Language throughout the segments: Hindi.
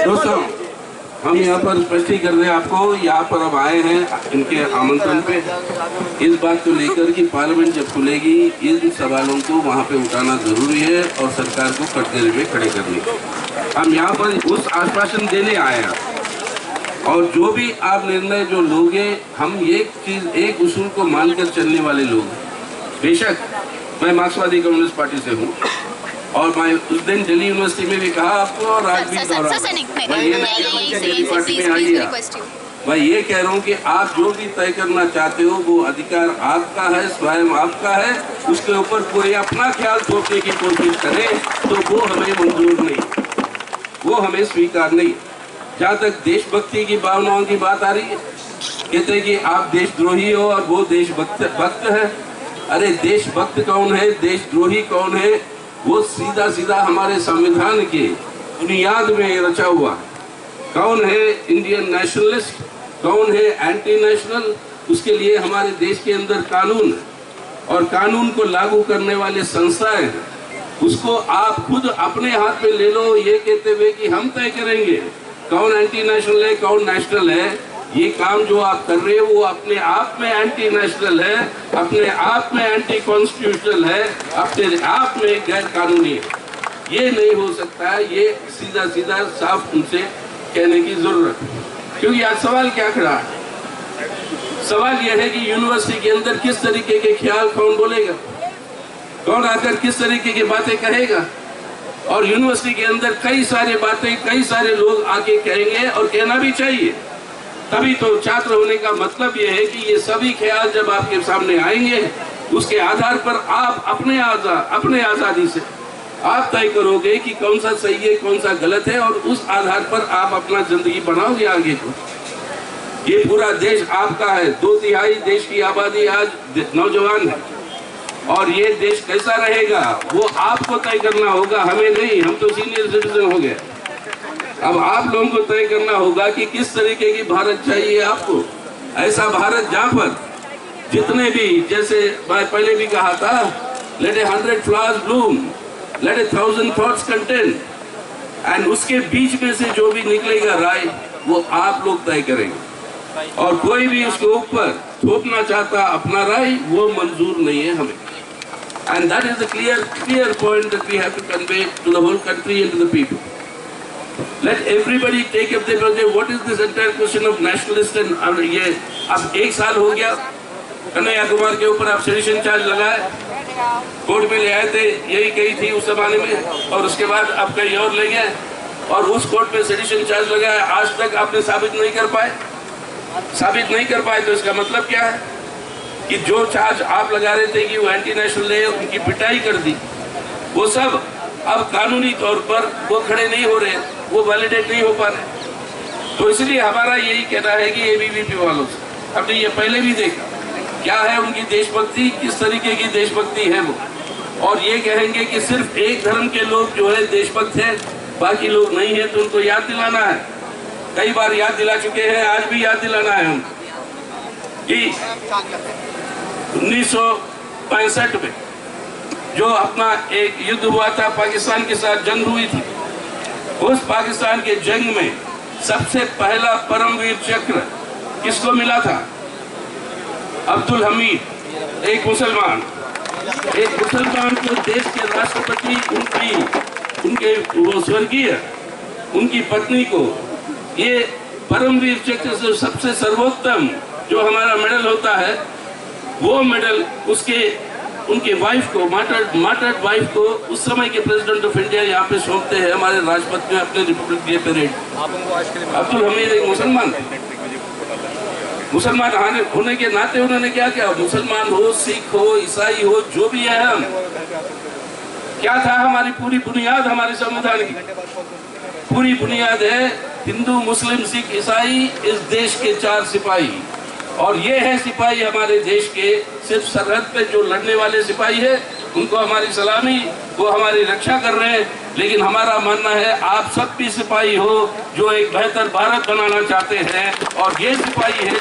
दोस्तों, हम यहाँ पर स्पष्टीकरण रहे आपको, यहाँ पर अब आए हैं इनके आमंत्रण पे, इस बात को लेकर कि पार्लियामेंट जब खुलेगी इन सवालों को वहाँ पे उठाना जरूरी है और सरकार को कटघरे में खड़े करने। हम यहाँ पर उस आश्वासन देने आए हैं और जो भी आप निर्णय जो लोगे, हम एक चीज एक उसूल को मानकर चलने वाले लोग। बेशक मैं मार्क्सवादी कम्युनिस्ट पार्टी से हूँ और मैं उस दिन दिल्ली यूनिवर्सिटी में भी कहा आपको और आज भी मैं ये कह रहा हूँ कि आप जो भी तय करना चाहते हो वो अधिकार आपका है, स्वयं आपका है। उसके ऊपर कोई अपना ख्याल थोपने की कोशिश करे तो वो हमें मंजूर नहीं, वो हमें स्वीकार नहीं। जहाँ तक देशभक्ति की भावनाओं की बात आ रही है, कहते हैं कि आप देशद्रोही हो और वो देशभक्त है। अरे देशभक्त कौन है, देशद्रोही कौन है? वो सीधा सीधा हमारे संविधान के बुनियाद में रचा हुआ। कौन है इंडियन नेशनलिस्ट, कौन है एंटी नेशनल? उसके लिए हमारे देश के अंदर कानून और कानून को लागू करने वाले संस्थाएं, उसको आप खुद अपने हाथ में ले लो, ये कहते हुए कि हम तय करेंगे कौन एंटी नेशनल है कौन नेशनल है। ये काम जो आप कर रहे हो वो अपने आप में एंटी नेशनल है, अपने आप में एंटी कॉन्स्टिट्यूशनल है, अपने आप में गैर कानूनी है। ये नहीं हो सकता है, ये सीधा सीधा साफ उनसे कहने की जरूरत है। क्योंकि आज सवाल क्या खड़ा है? सवाल यह है कि यूनिवर्सिटी के अंदर किस तरीके के ख्याल कौन बोलेगा, कौन आकर किस तरीके की बातें कहेगा। और यूनिवर्सिटी के अंदर कई सारे बातें कई सारे लोग आके कहेंगे और कहना भी चाहिए। तभी तो छात्र होने का मतलब यह है कि ये सभी ख्याल जब आपके सामने आएंगे, उसके आधार पर आप अपने आजादी से आप तय करोगे कि कौन सा सही है कौन सा गलत है, और उस आधार पर आप अपना जिंदगी बनाओगे आगे को। ये पूरा देश आपका है, 2/3 देश की आबादी आज नौजवान है और ये देश कैसा रहेगा वो आपको तय करना होगा, हमें नहीं। हम तो सीनियर सिटीजन हो गए, अब आप लोगों को तय करना होगा कि किस तरीके की भारत चाहिए आपको। ऐसा भारत जहाँ पर जितने भी, जैसे मैं पहले भी कहा था, let 100 flowers bloom, let 1000 thoughts contend, and उसके बीच में से जो भी निकलेगा राय वो आप लोग तय करेंगे। और कोई भी उसके ऊपर थोपना चाहता अपना राय, वो मंजूर नहीं है हमें। And that is the clear point that we have to convey to the whole country and to the people. Let everybody take up their project. What is this entire question of nationalist and ये अब 1 साल हो गया, कन्हैया कुमार के ऊपर आप सेडिशन चार्ज लगाए, कोर्ट में ले आए थे, यही कही थी उस जमाने में, और उसके बाद आप कहीं और ले गए और उस कोर्ट में सेडिशन चार्ज लगाया। आज तक आपने साबित नहीं कर पाए। तो इसका मतलब क्या है कि जो चार्ज आप लगा रहे थे कि वो एंटी नेशनल है, उनकी पिटाई कर दी, वो सब अब कानूनी तौर पर वो खड़े नहीं हो रहे, वो वैलिडेट नहीं हो पा रहे। तो इसलिए हमारा यही कहना है कि एबीवीपी वालों से, हमने ये पहले भी देखा क्या है उनकी देशभक्ति, किस तरीके की देशभक्ति है वो, और ये कहेंगे कि सिर्फ एक धर्म के लोग जो है देशभक्त है, बाकी लोग नहीं है। तो उनको याद दिलाना है, कई बार याद दिला चुके हैं, आज भी याद दिलाना है हम कि 1965 में जो अपना एक युद्ध हुआ था, पाकिस्तान के साथ जंग हुई थी, उस पाकिस्तान के जंग में सबसे पहला परमवीर चक्र किसको मिला था? अब्दुल हमीद, एक मुसलमान को देश के राष्ट्रपति उनके वो स्वर्गीय उनकी पत्नी को ये परमवीर चक्र से सबसे सर्वोत्तम जो हमारा मेडल होता है, वो मेडल उनके वाइफ को, मार्टर्ड वाइफ को, उस समय के प्रेसिडेंट ऑफ इंडिया यहाँ पे सौंपते हैं हमारे राजपथ में अपने Republic day parade. Abdul Hamid एक मुसलमान होने के नाते उन्होंने क्या किया? मुसलमान हो, सिख हो, ईसाई हो, जो भी है, हम क्या था हमारी पूरी बुनियाद, हमारे संविधान की पूरी बुनियाद है हिंदू, मुस्लिम, सिख, ईसाई, इस देश के 4 सिपाही। और ये है सिपाही हमारे देश के, सिर्फ सरहद पे जो लड़ने वाले सिपाही है उनको हमारी सलामी, वो हमारी रक्षा कर रहे हैं। लेकिन हमारा मानना है आप सब भी सिपाही हो जो एक बेहतर भारत बनाना चाहते हैं, और ये सिपाही है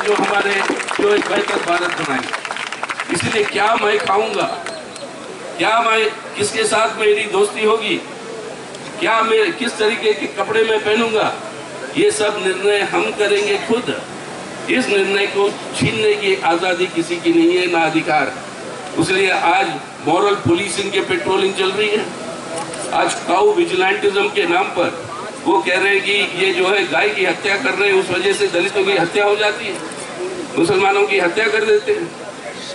जो एक बेहतर भारत बनाएंगे। इसलिए क्या मैं खाऊंगा, क्या मैं किसके साथ मेरी दोस्ती होगी, क्या मैं किस तरीके के कपड़े में पहनूंगा, ये सब निर्णय हम करेंगे खुद। इस निर्णय को छीनने की आजादी किसी की नहीं है, ना अधिकार। इसलिए आज मॉरल पुलिसिंग के पेट्रोलिंग चल रही है। आज काउ विजिलेंटिज्म के नाम पर वो कह रहे हैं कि ये जो है गाय की हत्या कर रहे हैं, उस वजह से दलितों की हत्या हो जाती है, मुसलमानों की हत्या कर देते हैं।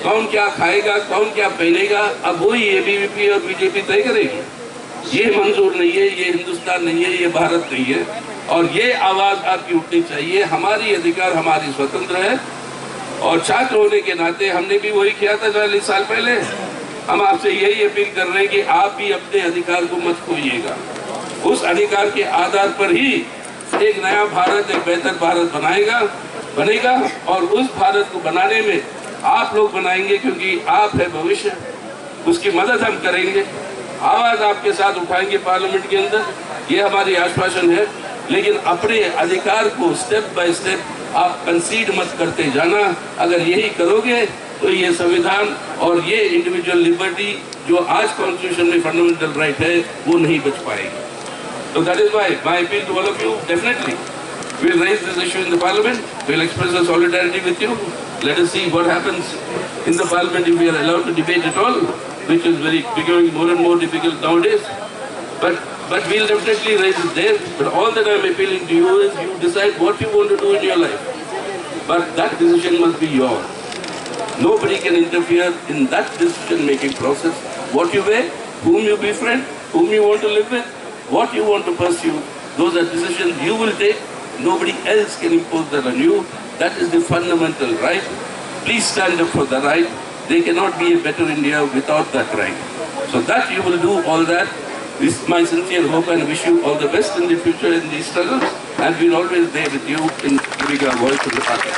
कौन क्या खाएगा, कौन क्या पहनेगा, अब वही एबीवीपी और बीजेपी तय करेगी। ये मंजूर नहीं है, ये हिंदुस्तान नहीं है, ये भारत नहीं है। और ये आवाज आपकी उठनी चाहिए। हमारी अधिकार, हमारी स्वतंत्र है। और छात्र होने के नाते हमने भी वही किया था 40 साल पहले। हम आपसे यही अपील कर रहे हैं कि आप भी अपने अधिकार को मत खोइएगा। उस अधिकार के आधार पर ही एक नया भारत, एक बेहतर भारत बनेगा। और उस भारत को बनाने में आप लोग बनाएंगे, क्योंकि आप है भविष्य। उसकी मदद हम करेंगे, आवाज आपके साथ उठाएंगे पार्लियामेंट के अंदर। ये हमारी आश्वासन है। लेकिन अपने अधिकार को स्टेप बाय स्टेप आप कंसीड मत करते जाना। अगर यही करोगे तो ये संविधान और ये इंडिविजुअल लिबर्टी जो आज कॉन्स्टिट्यूशन में फंडामेंटल राइट है, वो नहीं बच पाएगी। So that is why my appeal to all of you, definitely, we'll raise this issue in the parliament. We'll express our solidarity with you. Let us see what happens in the parliament if we are allowed to debate at all, which is becoming more and more difficult nowadays. But we'll definitely raise it there. But all that I'm appealing to you is you decide what you want to do in your life. But that decision must be yours. Nobody can interfere in that decision-making process. What you wear, whom you befriend, whom you want to live with, what you want to pursue, those are decisions you will take. Nobody else can impose that on you. That is the fundamental right. Please stand up for the right. There cannot be a better India without that right. So that you will do all that. This is my sincere hope, and wish you all the best in the future in these struggles. And we're always there with you in giving our voice to the party.